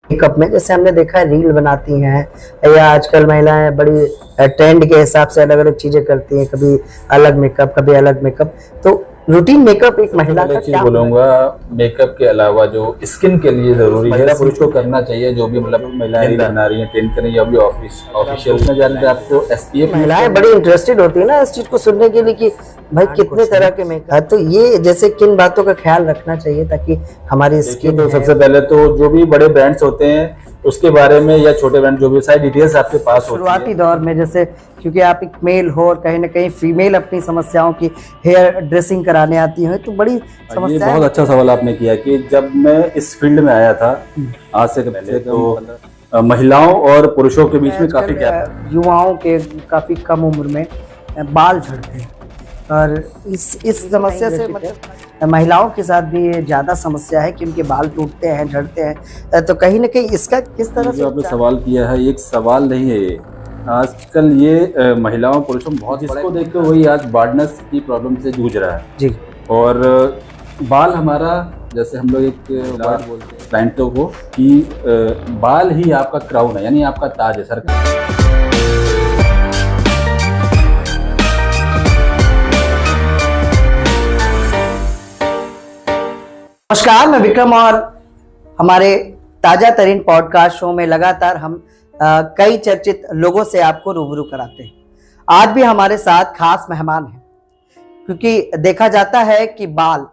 Makeup में जैसे हमने देखा है रील बनाती हैं या आजकल महिलाएं बड़ी ट्रेंड के हिसाब से अलग अलग चीजें करती हैं, कभी अलग मेकअप कभी अलग मेकअप। तो रूटीन मेकअप एक महिला का चीज क्या बोलूंगा, मेकअप के अलावा जो स्किन के लिए जरूरी है पुरुष को करना चाहिए। जो भी मतलब महिलाएं बना रही हैं, ट्रेंड करें या भी ऑफिशियल में जाने से आपको SPF महिलाएं बड़ी इंटरेस्टेड होती है ना इस चीज को सुनने के लिए कि भाई कितने तरह के मेकअप। तो ये जैसे किन बातों का ख्याल रखना चाहिए ताकि हमारी स्किन तो सबसे पहले तो जो भी बड़े ब्रांड्स होते हैं उसके बारे में, या छोटे ब्रांड जो भी सारी डिटेल्स आपके पास होती है। शुरुआती दौर में जैसे क्योंकि आप एक मेल हो और कहीं ना कहीं फीमेल अपनी समस्याओं की हेयर ड्रेसिंग कराने आती है, तो बड़ी ये समस्या। बहुत अच्छा सवाल आपने किया कि जब मैं इस फील्ड में आया था आज से पहले, तो महिलाओं और पुरुषों के बीच में काफी गैप, युवाओं के काफी कम उम्र में बाल झड़ते हैं और इस समस्या से मतलब महिलाओं के साथ भी ये ज्यादा समस्या है कि उनके बाल टूटते हैं, झड़ते हैं। तो कहीं ना कहीं इसका किस तरह से जो आपने सवाल किया है, एक सवाल नहीं है ये। आजकल ये महिलाओं पुरुषों में बहुत, जिसको देखते हो वही आज बार्डनेस की प्रॉब्लम से जूझ रहा है जी। और बाल हमारा, जैसे हम लोग एक वर्ड बोलते हैं क्लाइंटों को कि बाल ही आपका क्राउन है, यानी आपका ताज है सर। नमस्कार, मैं विक्रम और हमारे ताजा तरीन पॉडकास्ट शो में लगातार हम कई चर्चित लोगों से आपको रूबरू कराते हैं। आज भी हमारे साथ खास मेहमान हैं क्योंकि देखा जाता है कि बाल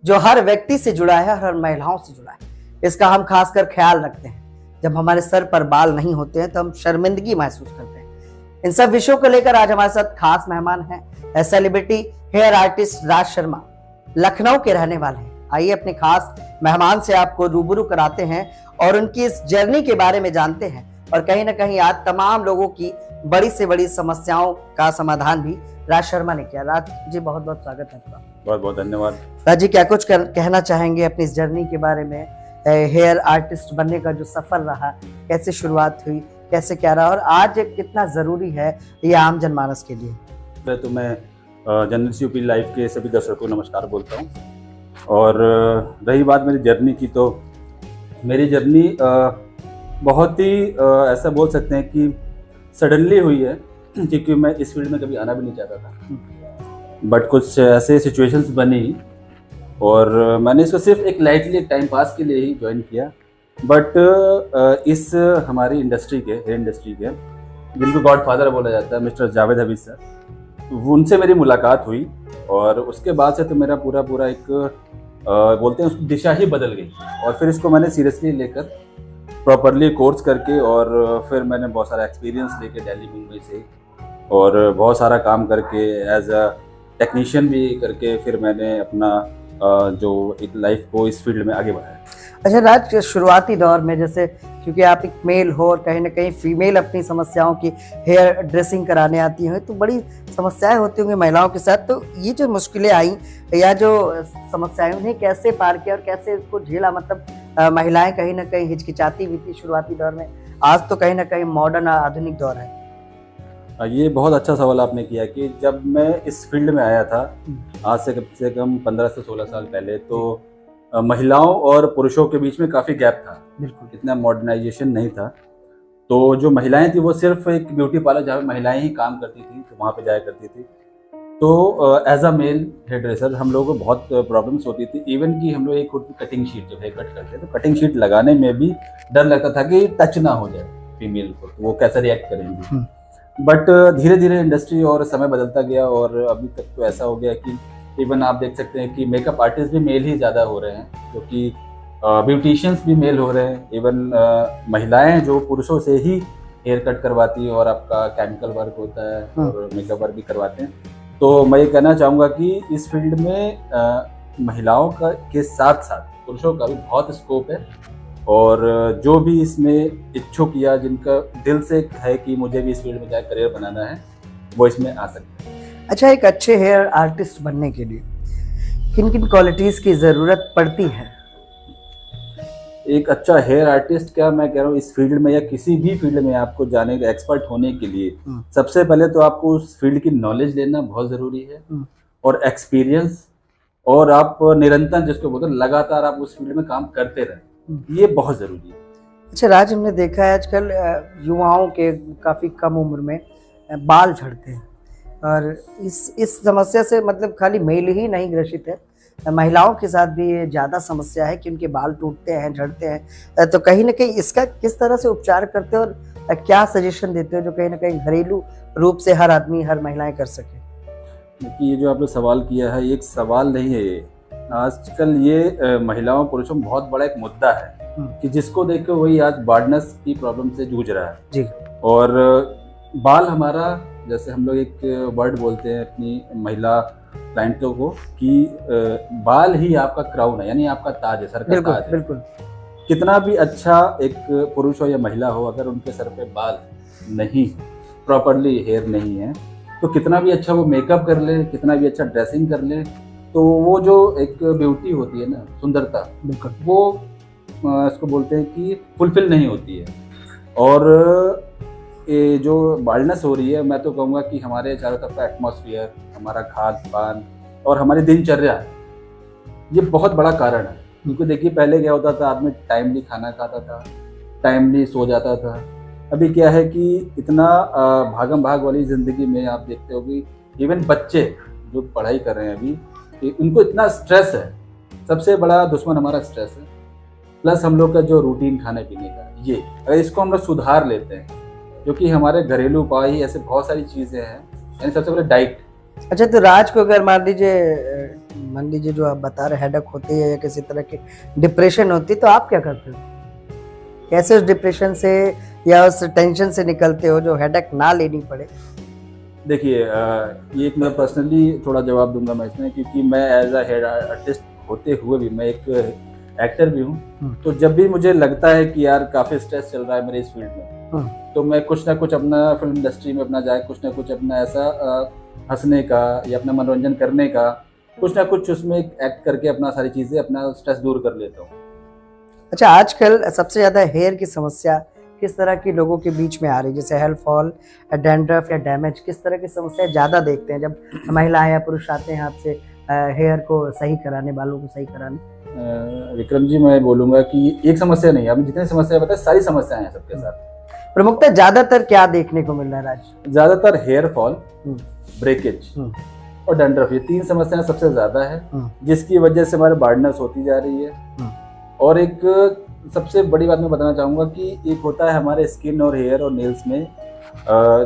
जो हर व्यक्ति से जुड़ा है, हर महिलाओं से जुड़ा है, इसका हम खासकर ख्याल रखते हैं। जब हमारे सर पर बाल नहीं होते हैं तो हम शर्मिंदगी महसूस करते हैं। इन सब विषयों को लेकर आज हमारे साथ खास मेहमान हैं celebrity hair artist Raj Sharma, Lucknow के रहने वाले हैं। आइए अपने खास मेहमान से आपको रूबरू कराते हैं और उनकी इस जर्नी के बारे में जानते हैं और कहीं ना कहीं आज तमाम लोगों की बड़ी से बड़ी समस्याओं का समाधान भी राज शर्मा ने किया। राज जी, बहुत बहुत स्वागत है आपका। बहुत बहुत धन्यवाद। राज जी, क्या कुछ कहना चाहेंगे अपनी इस जर्नी के बारे में? हेयर आर्टिस्ट बनने का जो सफर रहा, कैसे शुरुआत हुई, कैसे क्या रहा और आज कितना जरूरी है ये आम जनमानस के लिए? तो मैं जनरल CUP लाइव के सभी दर्शकों को नमस्कार बोलता हूँ। और रही बात मेरी जर्नी की, तो मेरी जर्नी बहुत ही ऐसा बोल सकते हैं कि सडनली हुई है, क्योंकि मैं इस फील्ड में कभी आना भी नहीं चाहता था। बट कुछ ऐसे सिचुएशंस बनी और मैंने इसको सिर्फ एक लाइटली एक टाइम पास के लिए ही ज्वाइन किया। बट इस हमारी इंडस्ट्री के, हेयर इंडस्ट्री के, जिनको गॉडफादर बोला जाता है, मिस्टर जावेद हबीब सर, उनसे मेरी मुलाकात हुई और उसके बाद से तो मेरा पूरा एक बोलते हैं उसकी दिशा ही बदल गई। और फिर इसको मैंने सीरियसली लेकर प्रॉपरली कोर्स करके और फिर मैंने बहुत सारा एक्सपीरियंस लेके दिल्ली मुंबई से और बहुत सारा काम करके एज अ टेक्नीशियन भी करके फिर मैंने अपना जो एक लाइफ को इस फील्ड में आगे बढ़ाया। अच्छा राज, शुरुआती दौर में जैसे क्योंकि आप एक मेल हो और कहीं ना कहीं फीमेल अपनी समस्याओं की हेयर ड्रेसिंग कराने आती हैं, तो बड़ी समस्याएं होती होंगी महिलाओं के साथ। तो ये जो मुश्किलें आई या जो समस्याएं, उन्हें कैसे पार किया और कैसे इसको झेला? मतलब महिलाएं कहीं ना कहीं हिचकिचाती भी थी शुरुआती दौर में, आज तो कहीं ना कहीं मॉडर्न आधुनिक दौर है। ये बहुत अच्छा सवाल आपने किया कि जब मैं इस फील्ड में आया था आज से कम 15 से 16 साल पहले, तो महिलाओं और पुरुषों के बीच में काफ़ी गैप था, बिल्कुल इतना मॉडर्नाइजेशन नहीं था। तो जो महिलाएं थी वो सिर्फ एक ब्यूटी पार्लर जहाँ पे महिलाएं ही काम करती थी तो वहाँ पे जाया करती थी। तो as a male hair dresser हम लोगों को बहुत प्रॉब्लम्स होती थी। इवन कि हम लोग एक कटिंग शीट जब हेयर कट करते तो कटिंग शीट लगाने में भी डर लगता था कि टच ना हो जाए फीमेल को, तो वो कैसे रिएक्ट करेंगी। बट धीरे धीरे इंडस्ट्री और समय बदलता गया और अभी तक तो ऐसा हो गया कि इवन आप देख सकते हैं कि मेकअप आर्टिस्ट भी मेल ही ज़्यादा हो रहे हैं, क्योंकि ब्यूटिशियंस भी मेल हो रहे हैं। इवन महिलाएं जो पुरुषों से ही हेयर कट करवाती है और आपका केमिकल वर्क होता है और मेकअप वर्क भी करवाते हैं। तो मैं ये कहना चाहूँगा कि इस फील्ड में महिलाओं का के साथ साथ पुरुषों का भी बहुत स्कोप है और जो भी इसमें इच्छुक या जिनका दिल से है कि मुझे भी इस फील्ड में जाकर करियर बनाना है, वो इसमें आ सकते हैं। अच्छा, एक अच्छे हेयर आर्टिस्ट बनने के लिए किन किन क्वालिटीज़ की ज़रूरत पड़ती है? एक अच्छा हेयर आर्टिस्ट, क्या मैं कह रहा हूँ, इस फील्ड में या किसी भी फील्ड में आपको जाने का एक्सपर्ट होने के लिए सबसे पहले तो आपको उस फील्ड की नॉलेज लेना बहुत ज़रूरी है और एक्सपीरियंस, और आप निरंतर, जिसको बोलते हैं लगातार आप उस फील्ड में काम करते रहें, ये बहुत ज़रूरी है। अच्छा राज, हमने देखा है आजकल युवाओं के काफ़ी कम उम्र में बाल झड़ते हैं, और इस समस्या से मतलब खाली मेल ही नहीं ग्रसित है, महिलाओं के साथ भी ये ज़्यादा समस्या है कि उनके बाल टूटते हैं, झड़ते हैं। तो कहीं ना कहीं इसका किस तरह से उपचार करते हो, और क्या सजेशन देते हो जो कहीं ना कहीं घरेलू रूप से हर आदमी, हर महिलाएं कर सके? देखिए, ये जो आपने सवाल किया है, ये एक सवाल नहीं है। ये आजकल ये महिलाओं पुरुषों में बहुत बड़ा एक मुद्दा है कि जिसको देख के वही आज बार्डनेस की प्रॉब्लम से जूझ रहा है जी। और बाल हमारा, जैसे हम लोग एक वर्ड बोलते हैं अपनी महिला क्लाइंटों को कि बाल ही आपका क्राउन है, यानी आपका ताज है, सर का ताज है। बिल्कुल। कितना भी अच्छा एक पुरुष हो या महिला हो, अगर उनके सर पे बाल नहीं, प्रॉपरली हेयर नहीं है, तो कितना भी अच्छा वो मेकअप कर ले, कितना भी अच्छा ड्रेसिंग कर ले, तो वो जो एक ब्यूटी होती है ना, सुंदरता, बिल्कुल, वो इसको बोलते हैं कि फुलफिल नहीं होती है। और ये जो बाल्डनेस हो रही है, मैं तो कहूँगा कि हमारे चारों तरफ का एटमॉस्फेयर, हमारा खान पान और हमारी दिनचर्या, ये बहुत बड़ा कारण है। क्योंकि देखिए, पहले क्या होता था, आदमी टाइमली खाना खाता था, टाइमली सो जाता था। अभी क्या है कि इतना भागम भाग वाली ज़िंदगी में आप देखते हो कि इवन बच्चे जो पढ़ाई कर रहे हैं अभी, कि उनको इतना स्ट्रेस है। सबसे बड़ा दुश्मन हमारा स्ट्रेस है, प्लस हम लोग का जो रूटीन खाने पीने का, ये अगर इसको हम लोग सुधार लेते हैं, क्योंकि हमारे घरेलू उपाय ही ऐसे बहुत सारी चीज़ें हैं, यानी सबसे पहले डाइट। अच्छा, तो राज को अगर मान लीजिए जो आप बता रहे हेडेक होती है या किसी तरह की डिप्रेशन होती है, तो आप क्या करते हो? कैसे उस डिप्रेशन से या उस टेंशन से निकलते हो जो हेडेक ना लेनी पड़े? देखिए, ये एक मैं पर्सनली थोड़ा जवाब दूंगा मैं इसमें, क्योंकि मैं एज अ हेयर आर्टिस्ट होते हुए भी मैं एक एक्टर भी हूँ। तो जब भी मुझे लगता है कि यार काफ़ी स्ट्रेस चल रहा है मेरे इस फील्ड में, तो मैं कुछ ना कुछ अपना फिल्म इंडस्ट्री में अपना जाए, कुछ ना कुछ अपना ऐसा हंसने का या अपना मनोरंजन करने का, कुछ ना कुछ उसमें एक्ट करके अपना सारी चीज़ें, अपना स्ट्रेस दूर कर लेता हूँ। अच्छा, आजकल सबसे ज़्यादा हेयर की समस्या किस तरह की लोगों के बीच में आ रही है? जैसे हेयर फॉल, डैंड्रफ या डैमेज, किस तरह की समस्याएं ज़्यादा देखते हैं जब महिलाएं या पुरुष आते हैं आपसे हेयर को सही कराने, बालों को सही कराने? विक्रम जी, मैं बोलूँगा कि एक समस्या नहीं है, आपने जितनी समस्या बताई सारी समस्याएं हैं सबके साथ। प्रमुखतः ज़्यादातर क्या देखने को मिल रहा है राज? ज़्यादातर हेयर फॉल, ब्रेकेज और डैंड्रफ, ये तीन समस्याएं सबसे ज़्यादा है, जिसकी वजह से हमारे बार्डनेस होती जा रही है। और एक सबसे बड़ी बात मैं बताना चाहूँगा कि एक होता है हमारे स्किन और हेयर और नेल्स में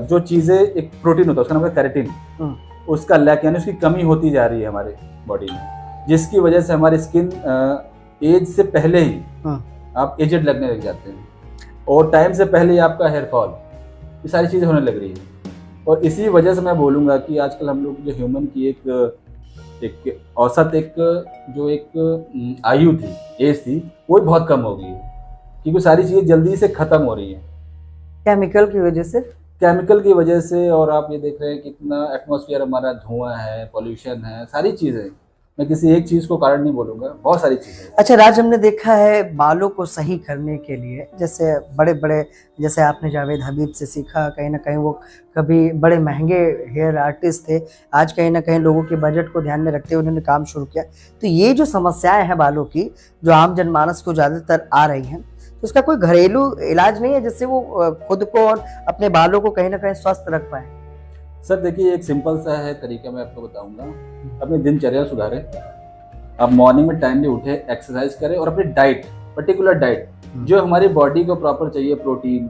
जो चीज़ें, एक प्रोटीन होता है, उसका नाम है केराटिन, उसका लैक यानी उसकी कमी होती जा रही है हमारे बॉडी में, जिसकी वजह से हमारी स्किन एज से पहले ही आप एजेड लगने लग जाते हैं, और टाइम से पहले ही आपका हेयर फॉल, ये सारी चीज़ें होने लग रही है। और इसी वजह से मैं बोलूँगा कि आजकल हम लोग जो ह्यूमन की एक औसत जो एक आयु थी, एज थी, वो बहुत कम हो गई है, क्योंकि सारी चीज़ें जल्दी से ख़त्म हो रही हैं केमिकल की वजह से। केमिकल की वजह से। और आप ये देख रहे हैं कितना एटमॉस्फेयर हमारा, धुआं है, पॉल्यूशन है, सारी चीज़ें। मैं किसी एक चीज़ को कारण नहीं बोलूँगा, बहुत सारी चीज़ें। अच्छा राज, हमने देखा है बालों को सही करने के लिए, जैसे बड़े बड़े, जैसे आपने जावेद हबीब से सीखा, कहीं ना कहीं वो कभी बड़े महंगे हेयर आर्टिस्ट थे, आज कहीं ना कहीं लोगों के बजट को ध्यान में रखते हुए उन्होंने काम शुरू किया। तो ये जो समस्याएं हैं बालों की, जो आम जनमानस को ज़्यादातर आ रही हैं, तो उसका कोई घरेलू इलाज नहीं है जिससे वो खुद को और अपने बालों को कहीं ना कहीं स्वस्थ रख पाए? सर देखिए, एक सिंपल सा है तरीका मैं आपको बताऊंगा। अपनी दिनचर्या सुधारें, आप मॉर्निंग में टाइमली उठे, एक्सरसाइज करें, और अपनी डाइट, पर्टिकुलर डाइट जो हमारी बॉडी को प्रॉपर चाहिए, प्रोटीन,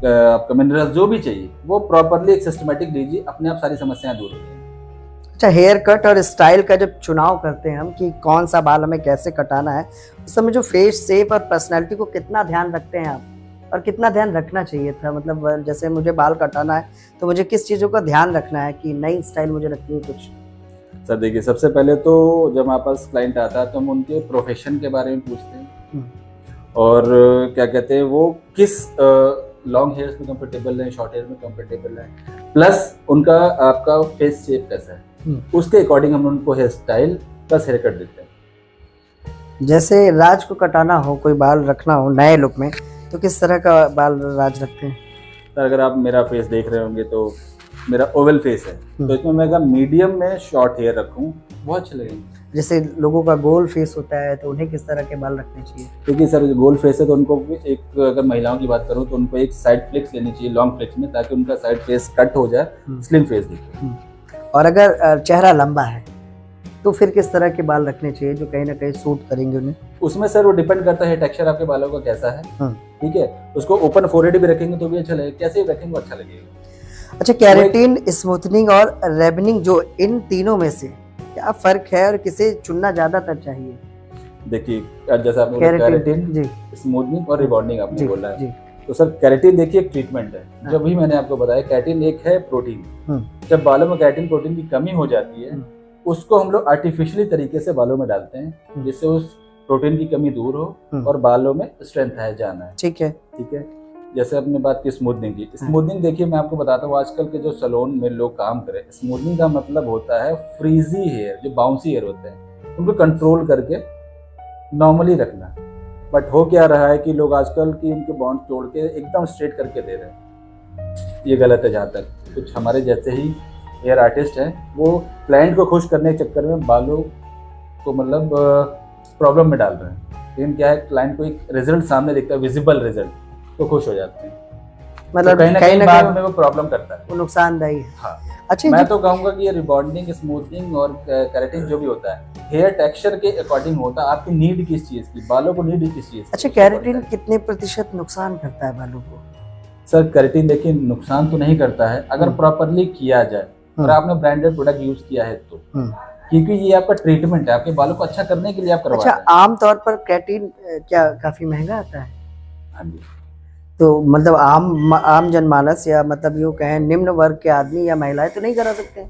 आपका मिनरल जो भी चाहिए, वो प्रॉपरली एक सिस्टमेटिक लीजिए, अपने आप सारी समस्याएं दूर हो जाएंगी। अच्छा, हेयर कट और स्टाइल का जब चुनाव करते हैं हम कि कौन सा बाल हमें कैसे कटाना है, उस समय जो फेस शेप और पर्सनैलिटी को कितना ध्यान रखते हैं आप, और कितना ध्यान रखना चाहिए था? मतलब जैसे मुझे बाल कटाना है तो मुझे किस चीज़ों का ध्यान रखना है कि नई स्टाइल मुझे रखनी है कुछ? सर देखिए, सबसे पहले तो जब हमारे पास क्लाइंट आता है तो हम उनके प्रोफेशन के बारे में पूछते हैं, और क्या कहते हैं वो किस लॉन्ग हेयर्स में कंफर्टेबल है, शॉर्ट हेयर में कंफर्टेबल है, प्लस उनका आपका फेस शेप कैसा है, उसके अकॉर्डिंग हम उनको hair style plus hair cut देते हैं। जैसे राज को कटाना हो, कोई बाल रखना हो नए लुक में, तो किस तरह का बाल राज रखते हैं? सर अगर आप मेरा फेस देख रहे होंगे तो मेरा ओवल फेस है, तो इसमें मैं अगर मीडियम में शॉर्ट हेयर रखूं बहुत अच्छे लगेंगे। जैसे लोगों का गोल फेस होता है तो उन्हें किस तरह के बाल रखने चाहिए? क्योंकि सर जो गोल फेस है तो उनको एक, अगर महिलाओं की बात करूँ तो उनको एक साइड फ्लेक्स लेनी चाहिए, लॉन्ग फ्लेक्स में, ताकि उनका साइड फेस कट हो जाए, स्लिम फेस दिखे। और अगर चेहरा लंबा है तो फिर किस तरह के बाल रखने चाहिए जो कहीं ना कहीं सूट करेंगे उन्हें? उसमें सर वो डिपेंड करता है टेक्सचर आपके बालों का कैसा है। ठीक है, उसको ओपन फोरहेड भी रखेंगे तो भी अच्छा लगेगा, कैसे भी रखेंगे वो अच्छा लगेगा। अच्छा, केराटिन, स्मूथनिंग और रेबनिंग, जो इन तीनों में से क्या फर्क है और किसे चुनना ज्यादातर चाहिए? देखिए जैसा आपने केराटिन, जी, स्मूथनिंग और रिबॉन्डिंग आपने जी, बोला है जी, तो सर केराटिन देखिए एक ट्रीटमेंट है। जो भी मैंने आपको बताया, केराटिन एक है प्रोटीन। जब बालों में केराटिन प्रोटीन की कमी हो जाती है उसको हम लोग आर्टिफिशियली तरीके से बालों में डालते हैं जिससे उस प्रोटीन की कमी दूर हो और बालों में स्ट्रेंथ है, जाना है। ठीक है, ठीक है। जैसे आपने बात की स्मूथनिंग की, स्मूथनिंग देखिए मैं आपको बताता हूँ, आजकल के जो सैलून में लोग काम करें, स्मूथनिंग का मतलब होता है फ्रीजी हेयर, जो बाउंसी हेयर होते हैं उनको कंट्रोल करके नॉर्मली रखना। बट हो क्या रहा है कि लोग आजकल की उनके बॉन्ड तोड़ के एकदम स्ट्रेट करके दे रहे हैं, ये गलत है। जहाँ तक कुछ हमारे जैसे ही हेयर आर्टिस्ट हैं वो क्लाइंट को खुश करने के चक्कर में बालों को मतलब प्रॉब्लम में डाल रहे हैं, लेकिन क्या है, क्लाइंट को एक रिजल्ट सामने दिखता है, विजिबल रिजल्ट, तो खुश हो जाते हैं। मतलब तो कहीं ना कहीं बाद में वो प्रॉब्लम करता है, वो नुकसानदायी है। हाँ। अच्छा, मैं तो कहूंगा कि ये रिबॉन्डिंग, स्मूथनिंग और केराटिन जो भी होता है हेयर टेक्सचर के अकॉर्डिंग होता है, आपकी नीड किस चीज की, बालों को नीड किस चीज की। अच्छा, केराटिन कितने प्रतिशत नुकसान करता है बालों को? सर केराटिन देखिए नुकसान तो नहीं करता है अगर प्रॉपरली किया जाए और आपने ब्रांडेड प्रोडक्ट यूज किया है तो, क्योंकि ये आपका ट्रीटमेंट है, आपके बालों को अच्छा करने के लिए आप करवा रहे हैं। अच्छा, आमतौर पर केराटिन क्या काफी महंगा आता है? हाँ जी। तो मतलब आम जनमानस या मतलब यूँ कहें निम्न वर्ग के आदमी या महिलाएं तो नहीं करा सकते,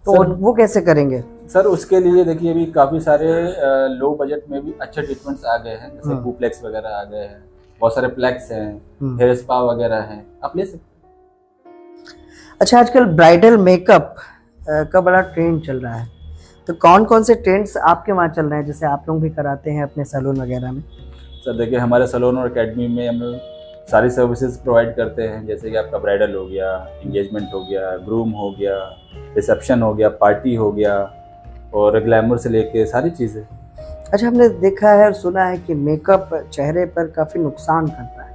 तो वो कैसे करेंगे? सर उसके लिए देखिए अभी काफी सारे लो बजट में भी अच्छे ट्रीटमेंट्स आ गए हैं, जैसे कूप्लेक्स वगैरह आ गए हैं, बहुत सारे प्लेक्स हैं, हेयर स्पा वगैरह हैं, आप ले सकते हैं। अच्छा, आजकल ब्राइडल मेकअप का बड़ा ट्रेंड चल रहा है, तो कौन कौन से ट्रेंड्स आपके वहाँ चल रहे हैं, जैसे आप लोग भी कराते हैं अपने सैलून वगैरह में? सर देखिए हमारे सैलून और एकेडमी में हम लोग सारी सर्विसेज प्रोवाइड करते हैं, जैसे कि आपका ब्राइडल हो गया, एंगेजमेंट हो गया, ग्रूम हो गया, रिसेप्शन हो गया, पार्टी हो गया, और ग्लैमर से लेके सारी चीज़ें। अच्छा, हमने देखा है और सुना है कि मेकअप चेहरे पर काफ़ी नुकसान करता है।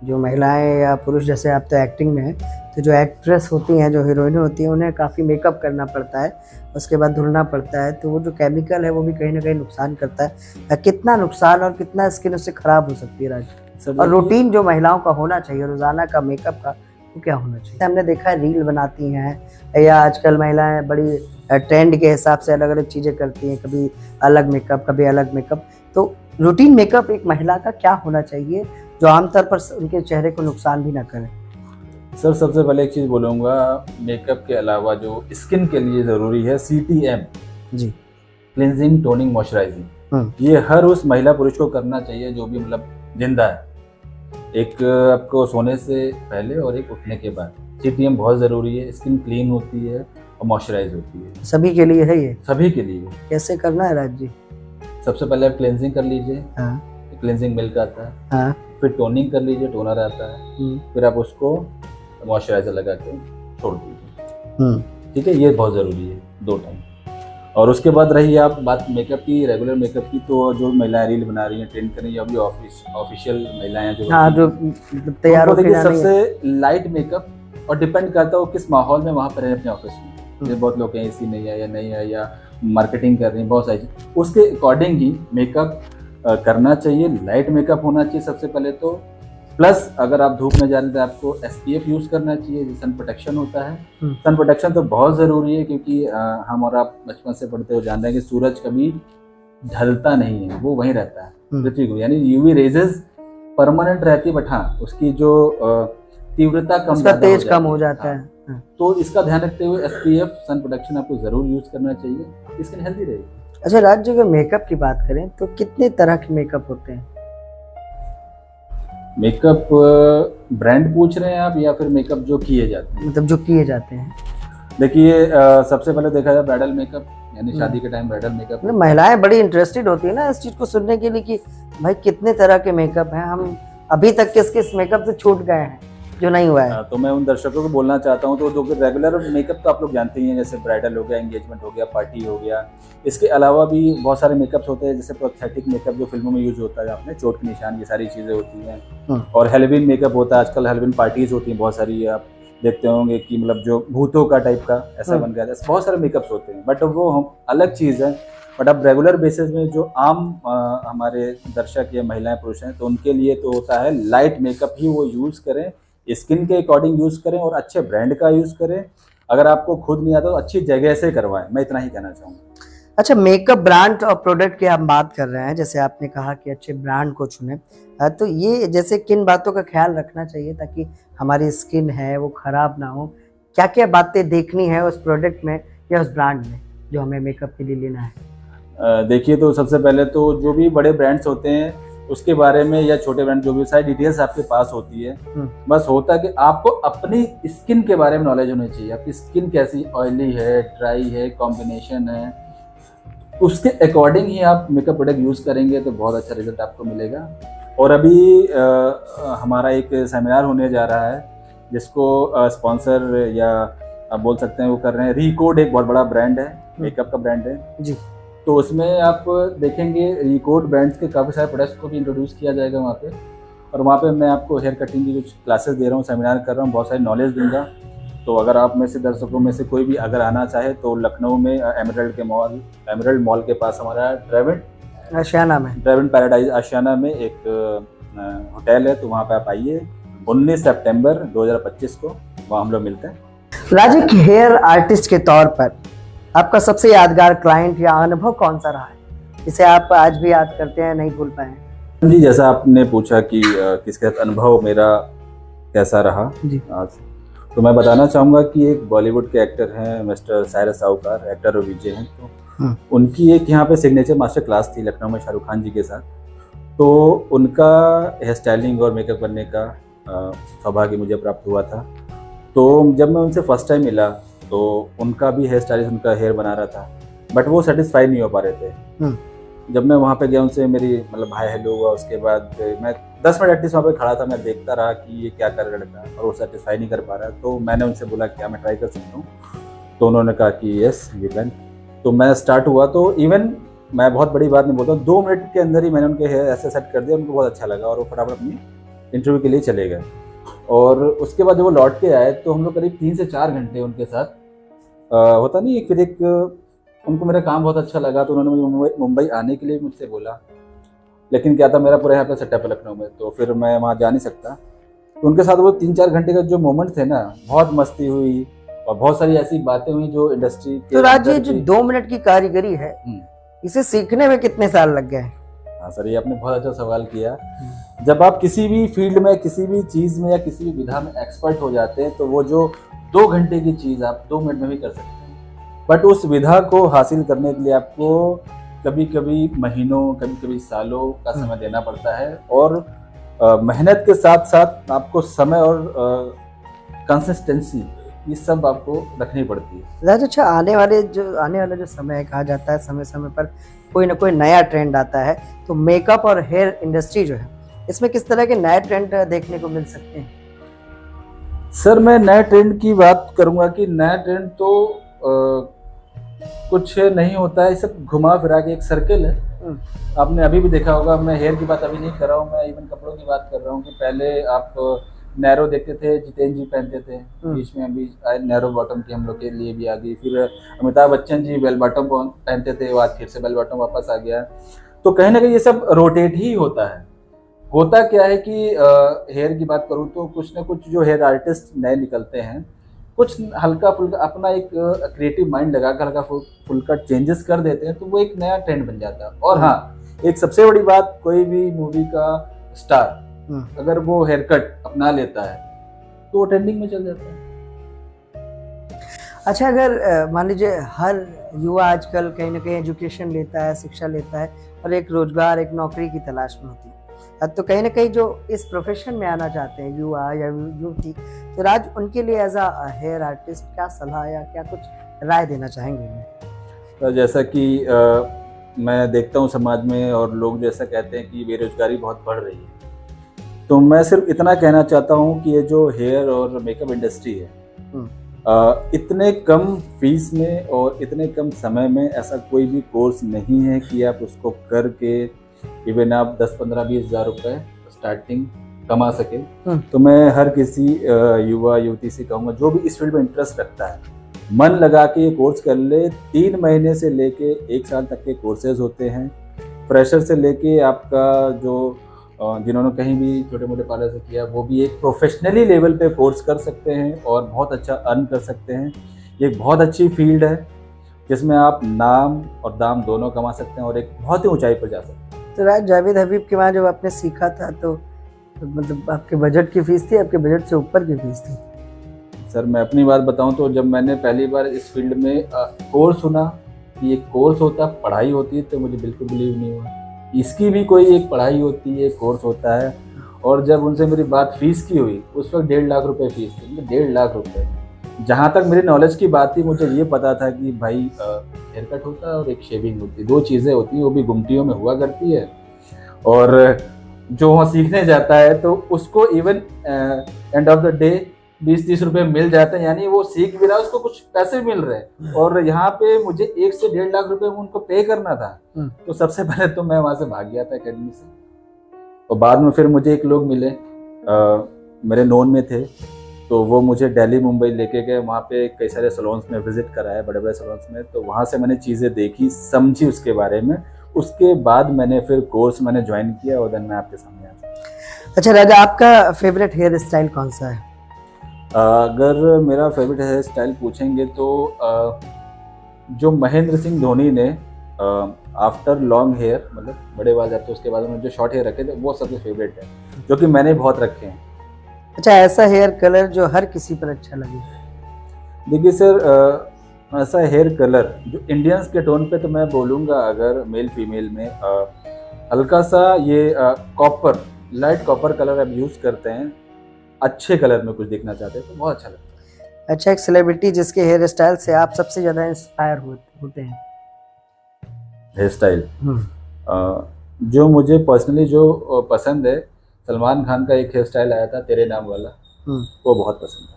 जो महिलाएं या पुरुष, जैसे आप तो एक्टिंग में हैं, तो जो एक्ट्रेस होती हैं, जो हीरोइन होती हैं, उन्हें काफ़ी मेकअप करना पड़ता है, उसके बाद धुलना पड़ता है, तो वो जो केमिकल है वो भी कहीं ना कहीं नुकसान करता है। कितना नुकसान और कितना स्किन उससे ख़राब हो सकती है राज? और रूटीन जो महिलाओं का होना चाहिए रोज़ाना का मेकअप का, वो क्या होना चाहिए? हमने देखा है रील बनाती हैं या आजकल महिलाएं बड़ी ट्रेंड के हिसाब से अलग अलग चीज़ें करती हैं, कभी अलग मेकअप कभी अलग मेकअप। तो रूटीन मेकअप एक महिला का क्या होना चाहिए जो आमतौर पर उनके चेहरे को नुकसान भी ना करे? सर सबसे पहले एक चीज़ बोलूँगा, मेकअप के अलावा जो स्किन के लिए ज़रूरी है CTM जी, क्लिनजिंग, टोनिंग, मॉइस्चराइजिंग, ये हर उस महिला पुरुष को करना चाहिए जो भी मतलब जिंदा है। एक आपको सोने से पहले और एक उठने के बाद CTM बहुत ज़रूरी है। स्किन क्लीन होती है और मॉइस्चराइज होती है, सभी के लिए है ये? सभी के लिए। कैसे करना है राज जी? सबसे पहले आप क्लिनजिंग कर लीजिए, हाँ, क्लिनजिंग मिल्क आता है, हाँ, फिर टोनिंग कर लीजिए, टोनर आता है, फिर आप उसको मॉइस्चराइजर लगा के छोड़ दीजिए। ठीक है, ये बहुत ज़रूरी है 2 टाइम। और उसके बाद रही आप बात मेकअप की, रेगुलर मेकअप की, तो जो महिलाएं रील बना रही हैं, ट्रेंड कर रही हैं, अभी ऑफिशियल महिलाएं जो हाँ, जो तैयार होकर देखिए सबसे लाइट मेकअप, और डिपेंड करता है वो किस माहौल में वहाँ पर है अपने ऑफिस में। जैसे बहुत लोग हैं AC नहीं है या नहीं है, या मार्केटिंग कर रही हैं, बहुत सारी चीज़, उसके अकॉर्डिंग ही मेकअप करना चाहिए। लाइट मेकअप होना चाहिए सबसे पहले तो, प्लस अगर आप धूप में जा रहे हैं तो आपको SPF यूज़ करना चाहिए, सन प्रोटेक्शन होता है। सन प्रोटेक्शन तो बहुत ज़रूरी है, क्योंकि हम और आप बचपन से पढ़ते हुए जान रहे हैं कि सूरज कभी ढलता नहीं है, वो वहीं रहता है पृथ्वी को, यानी UV रेजेस परमानेंट रहती है, बट हाँ उसकी जो तीव्रता तेज कम हो जाता है। तो इसका ध्यान रखते हुए SPF सन प्रोटेक्शन आपको ज़रूर यूज़ करना चाहिए, स्किन हेल्दी रहेगी। अच्छा राज जी, अगर मेकअप की बात करें तो कितने तरह के मेकअप होते हैं? मेकअप ब्रांड पूछ रहे हैं आप, या फिर मेकअप जो किए जाते हैं? मतलब जो किए जाते हैं। देखिए सबसे पहले देखा जाए ब्राइडल मेकअप, यानी शादी के टाइम ब्राइडल मेकअप। महिलाएं बड़ी इंटरेस्टेड होती है ना इस चीज को सुनने के लिए कि भाई कितने तरह के मेकअप हैं, हम अभी तक किस किस मेकअप से छूट गए हैं। जो नहीं हुआ है। तो मैं उन दर्शकों को बोलना चाहता हूँ, तो जो रेगुलर मेकअप तो आप लोग जानते ही हैं, जैसे ब्राइडल हो गया, एंगेजमेंट हो गया, पार्टी हो गया। इसके अलावा भी बहुत सारे मेकअप्स होते हैं, जैसे प्रोस्थेटिक मेकअप जो फिल्मों में यूज होता है, आपने चोट के निशान, ये सारी चीज़ें होती हैं। और हेलोवीन मेकअप होता है, आजकल हेलोवीन पार्टीज होती हैं बहुत सारी, आप देखते होंगे कि मतलब जो भूतों का टाइप का ऐसा बन गया है, बहुत सारे मेकअप्स होते हैं, बट वो हम अलग चीज़ है। बट अब रेगुलर बेसिस में जो आम हमारे दर्शक या महिलाएं पुरुष हैं, तो उनके लिए तो होता है लाइट मेकअप ही वो यूज़ करें, स्किन के अकॉर्डिंग यूज़ करें और अच्छे ब्रांड का यूज़ करें। अगर आपको खुद नहीं आता तो अच्छी जगह से करवाएं, मैं इतना ही कहना चाहूँगा। अच्छा, मेकअप ब्रांड और प्रोडक्ट की हम बात कर रहे हैं, जैसे आपने कहा कि अच्छे ब्रांड को चुने, तो ये जैसे किन बातों का ख्याल रखना चाहिए ताकि हमारी स्किन है वो खराब ना हो? क्या क्या बातें देखनी है उस प्रोडक्ट में या उस ब्रांड में जो हमें मेकअप के लिए लेना है? देखिए, तो सबसे पहले तो जो भी बड़े ब्रांड्स होते हैं उसके बारे में, या छोटे ब्रांड, जो भी सारी डिटेल्स आपके पास होती है, बस होता है कि आपको अपनी स्किन के बारे में नॉलेज होनी चाहिए। आपकी स्किन कैसी, ऑयली है, ड्राई है, कॉम्बिनेशन है, उसके अकॉर्डिंग ही आप मेकअप प्रोडक्ट यूज़ करेंगे तो बहुत अच्छा रिजल्ट आपको मिलेगा। और अभी हमारा एक सेमिनार होने जा रहा है, जिसको स्पॉन्सर या आप बोल सकते हैं वो कर रहे हैं, रिकोड एक बहुत बड़ा ब्रांड है, मेकअप का ब्रांड है जी। तो उसमें आप देखेंगे रिकोड ब्रांड्स के काफ़ी सारे प्रोडक्ट्स को भी इंट्रोड्यूस किया जाएगा वहाँ पे। और वहाँ पे मैं आपको हेयर कटिंग की कुछ क्लासेस दे रहा हूँ, सेमिनार कर रहा हूँ, बहुत सारी नॉलेज दूंगा। तो अगर आप में से दर्शकों में से कोई भी अगर आना चाहे तो लखनऊ में एमरल्ड मॉल के पास हमारा ड्राइवन पैराडाइज आशियाना में एक होटल है, तो वहाँ पे आप आइए 19 सितंबर 2025 को, वहाँ हम लोग मिलते हैं। राज, एक हेयर आर्टिस्ट के तौर पर आपका सबसे यादगार क्लाइंट या अनुभव कौन सा रहा है, जिसे आप आज भी याद करते हैं, नहीं भूल पाए? जी, जैसा आपने पूछा कि किसके साथ अनुभव मेरा कैसा रहा जी, आज, तो मैं बताना चाहूँगा कि एक बॉलीवुड के एक्टर हैं मिस्टर साइरस साहूकार, एक्टर और विजय हैं। तो उनकी एक यहाँ पे सिग्नेचर मास्टर क्लास थी लखनऊ में शाहरुख खान जी के साथ। तो उनका हेयर स्टाइलिंग और मेकअप करने का सौभाग्य मुझे प्राप्त हुआ था। तो जब मैं उनसे फर्स्ट टाइम मिला तो उनका भी हेयर स्टाइलिस्ट उनका हेयर बना रहा था, बट वो सेटिस्फाई नहीं हो पा रहे थे। जब मैं वहाँ पे गया, उनसे मेरी मतलब हाय हेलो हुआ, उसके बाद मैं 10 मिनट एटलीस्ट वहाँ पे खड़ा था, मैं देखता रहा कि ये क्या कर रहा लड़का और वो सेटिस्फाई नहीं कर पा रहा। तो मैंने उनसे बोला क्या मैं ट्राई कर सकता हूँ, तो उन्होंने कहा कि यस यू कैन। तो मैं स्टार्ट हुआ, तो इवन मैं बहुत बड़ी बात नहीं बोलता हूँ, 2 मिनट के अंदर ही मैंने उनके हेयर ऐसे सेट कर दिया, उनको बहुत अच्छा लगा और वो फटाफट अपनी इंटरव्यू के लिए चले गए। और उसके बाद जब वो लौट के आए तो हम लोग करीब 3 से 4 घंटे उनके साथ होता नहीं, फिर एक उनको मेरा काम बहुत अच्छा लगा, तो उन्होंने मुझे मुंबई आने के लिए मुझसे बोला। लेकिन क्या था, मेरा पूरा यहाँ पे सेटअप है लखनऊ में, तो फिर मैं वहाँ जा नहीं सकता। तो उनके साथ वो 3-4 घंटे का जो मोमेंट थे ना, बहुत मस्ती हुई और बहुत सारी ऐसी बातें हुई जो इंडस्ट्री के। तो राज, ये जो 2 मिनट की कारीगरी है, इसे सीखने में कितने साल लग गए? हाँ सर, ये आपने बहुत अच्छा सवाल किया। जब आप किसी भी फील्ड में, किसी भी चीज़ में या किसी भी विधा में एक्सपर्ट हो जाते हैं, तो वो जो 2 घंटे की चीज़ आप 2 मिनट में भी कर सकते हैं। बट उस विधा को हासिल करने के लिए आपको कभी कभी महीनों, कभी कभी सालों का समय देना पड़ता है। और मेहनत के साथ साथ आपको समय और कंसिस्टेंसी, ये सब आपको रखनी पड़ती है। राज, अच्छा, आने वाला जो समय कहा जाता है, समय समय पर कोई ना कोई नया ट्रेंड आता है, तो मेकअप और हेयर इंडस्ट्री जो है, इसमें किस तरह के नए ट्रेंड देखने को मिल सकते हैं? सर, मैं नए ट्रेंड की बात करूंगा कि नया ट्रेंड तो कुछ नहीं होता है, सब घुमा फिरा के एक सर्कल है। आपने अभी भी देखा होगा, मैं हेयर की बात अभी नहीं कर रहा हूँ, मैं इवन कपड़ों की बात कर रहा हूँ कि पहले आप नैरो देखते थे, जितेंद्र जी पहनते थे, बीच में अभी नैरो बॉटम की हम लोग के लिए भी आ गई। फिर अमिताभ बच्चन जी बेल बॉटम पहनते थे, वो आज फिर से बेल बॉटम वापस आ गया। तो कहीं ना कहीं ये सब रोटेट ही होता है। होता क्या है कि हेयर की बात करूँ तो कुछ ना कुछ जो हेयर आर्टिस्ट नए निकलते हैं, कुछ हल्का फुल्का अपना एक क्रिएटिव माइंड लगा कर हल्का फुल्का चेंजेस कर देते हैं, तो वो एक नया ट्रेंड बन जाता है। और हाँ, एक सबसे बड़ी बात, कोई भी मूवी का स्टार अगर वो हेयर कट अपना लेता है तो वो ट्रेंडिंग में चल जाता है। अच्छा, अगर मान लीजिए हर युवा आजकल कहीं ना कहीं एजुकेशन लेता है, शिक्षा लेता है और एक रोजगार, एक नौकरी की तलाश में होती है, तो कहीं ना कहीं जो इस प्रोफेशन में आना चाहते हैं युवा या युवती, तो राज उनके लिए एज अ हेयर आर्टिस्ट क्या सलाह या क्या कुछ राय देना चाहेंगे? तो जैसा कि मैं देखता हूँ समाज में और लोग जैसा कहते हैं कि बेरोजगारी बहुत बढ़ रही है, तो मैं सिर्फ इतना कहना चाहता हूँ कि ये जो हेयर और मेकअप इंडस्ट्री है, इतने कम फीस में और इतने कम समय में ऐसा कोई भी कोर्स नहीं है कि आप उसको करके इवन आप 10, 15, 20 हज़ार रुपये स्टार्टिंग कमा सके। तो मैं हर किसी युवा युवती से कहूँगा जो भी इस फील्ड में इंटरेस्ट रखता है, मन लगा के ये कोर्स कर ले। 3 महीने से लेके 1 साल तक के कोर्सेज होते हैं। फ्रेशर से लेके आपका जो जिन्होंने कहीं भी छोटे मोटे पार्लर से किया, वो भी एक प्रोफेशनली लेवल पे कोर्स कर सकते हैं और बहुत अच्छा अर्न कर सकते हैं। ये एक बहुत अच्छी फील्ड है जिसमें आप नाम और दाम दोनों कमा सकते हैं और एक बहुत ही ऊंचाई पर जा सकते हैं। तो राज, जावेद हबीब के वहाँ जब आपने सीखा था तो मतलब आपके बजट की फीस थी, आपके बजट से ऊपर की फीस थी? सर मैं अपनी बात बताऊं तो जब मैंने पहली बार इस फील्ड में कोर्स सुना कि एक कोर्स होता, पढ़ाई होती है, तो मुझे बिल्कुल बिलीव नहीं हुआ इसकी भी कोई एक पढ़ाई होती है, कोर्स होता है। और जब उनसे मेरी बात फीस की हुई, उस वक्त 1.5 लाख रुपए फीस थी। 1.5 लाख रुपए, जहाँ तक मेरी नॉलेज की बात थी, मुझे ये पता था कि भाई हेयर कट होता है और एक शेविंग होती है, 2 चीज़ें होती हैं, वो भी गुमटियों में हुआ करती है। और जो वहाँ सीखने जाता है तो उसको even end of the day 20-30 रुपए मिल जाते हैं, यानी वो सीख भी रहा है, उसको कुछ पैसे मिल रहे हैं। और यहाँ पे मुझे 1 से 1.5 लाख रुपए उनको पे करना था। तो सबसे पहले तो मैं वहाँ से भाग गया था अकेडमी से। और बाद में फिर मुझे एक लोग मिले, मेरे नोन में थे, तो वो मुझे दिल्ली मुंबई लेके गए। वहाँ पे कई सारे सलोन्स में विजिट कराया, बड़े बड़े सलोन्स में। तो वहाँ से मैंने चीज़ें देखी, समझी उसके बारे में। उसके बाद मैंने फिर कोर्स मैंने ज्वाइन किया और देन मैं आपके सामने आया। अच्छा राजा, आपका फेवरेट हेयर स्टाइल कौन सा है? अगर मेरा फेवरेट हेयर स्टाइल पूछेंगे तो जो महेंद्र सिंह धोनी ने आफ्टर लॉन्ग हेयर, मतलब बड़े बाल जाते उसके बाद उन्होंने जो शॉर्ट हेयर रखे थे, वो सबसे फेवरेट है, जो कि मैंने बहुत रखे हैं। अच्छा, ऐसा हेयर कलर जो हर किसी पर अच्छा लगे? देखिए सर, ऐसा हेयर कलर जो इंडियंस के टोन पे, तो मैं बोलूँगा अगर मेल फीमेल में हल्का सा ये कॉपर, लाइट कॉपर कलर आप यूज़ करते हैं, अच्छे कलर में कुछ दिखना चाहते हैं, तो बहुत अच्छा लगता है। अच्छा, एक सेलिब्रिटी जिसके हेयर स्टाइल से आप सबसे ज़्यादा इंस्पायर होते हैं? हेयर स्टाइल जो मुझे पर्सनली जो पसंद है, सलमान खान का एक हेयर स्टाइल आया था तेरे नाम वाला, वो बहुत पसंद है।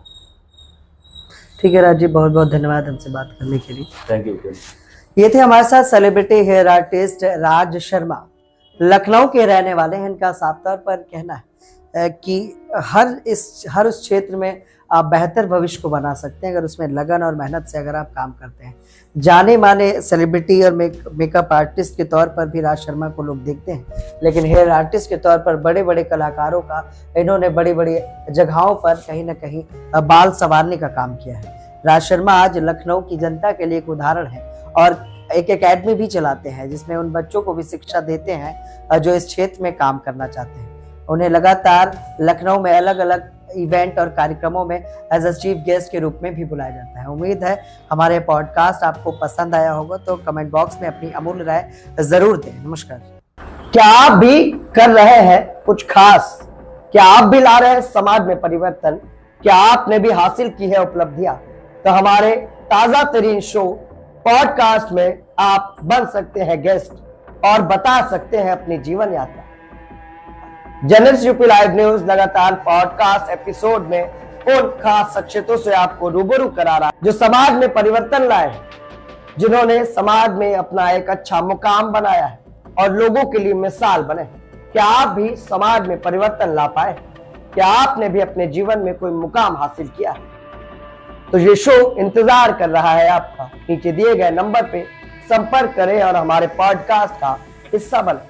ठीक है राज जी, बहुत बहुत धन्यवाद हमसे बात करने के लिए। Thank you. ये थे हमारे साथ celebrity hair artist Raj Sharma, Lucknow के रहने वाले हैं। इनका साफ तौर पर कहना है कि हर उस क्षेत्र में आप बेहतर भविष्य को बना सकते हैं अगर उसमें लगन और मेहनत से अगर आप काम करते हैं। जाने माने सेलिब्रिटी और मेकअप आर्टिस्ट के तौर पर भी राज शर्मा को लोग देखते हैं, लेकिन हेयर आर्टिस्ट के तौर पर बड़े बड़े कलाकारों का इन्होंने बड़ी बड़ी जगहों पर कहीं ना कहीं बाल संवारने का काम किया है। राज शर्मा आज लखनऊ की जनता के लिए एक उदाहरण है और एक एकेडमी भी चलाते हैं जिसमें उन बच्चों को भी शिक्षा देते हैं जो इस क्षेत्र में काम करना चाहते हैं। उन्हें लगातार लखनऊ में अलग अलग इवेंट और कार्यक्रमों में एज अ चीफ गेस्ट के रूप में भी बुलाया जाता है। उम्मीद है हमारे पॉडकास्ट आपको पसंद आया होगा, तो कमेंट बॉक्स में अपनी अमूल्य राय जरूर दें। नमस्कार। क्या आप भी कर रहे हैं कुछ खास? क्या आप भी ला रहे हैं समाज में परिवर्तन? क्या आपने भी हासिल की है उपलब्धियां? तो हमारे ताजा तरीन शो पॉडकास्ट में आप बन सकते हैं गेस्ट और बता सकते हैं अपनी जीवन यात्रा। जनरल यूपी लाइव न्यूज लगातार पॉडकास्ट एपिसोड में उन खास शख्सियतों से आपको रूबरू करा रहा है जो समाज में परिवर्तन लाए हैं, जिन्होंने समाज में अपना एक अच्छा मुकाम बनाया है और लोगों के लिए मिसाल बने। क्या आप भी समाज में परिवर्तन ला पाए? क्या आपने भी अपने जीवन में कोई मुकाम हासिल किया है? तो ये शो इंतजार कर रहा है आपका। नीचे दिए गए नंबर पे संपर्क करें और हमारे पॉडकास्ट का हिस्सा बने।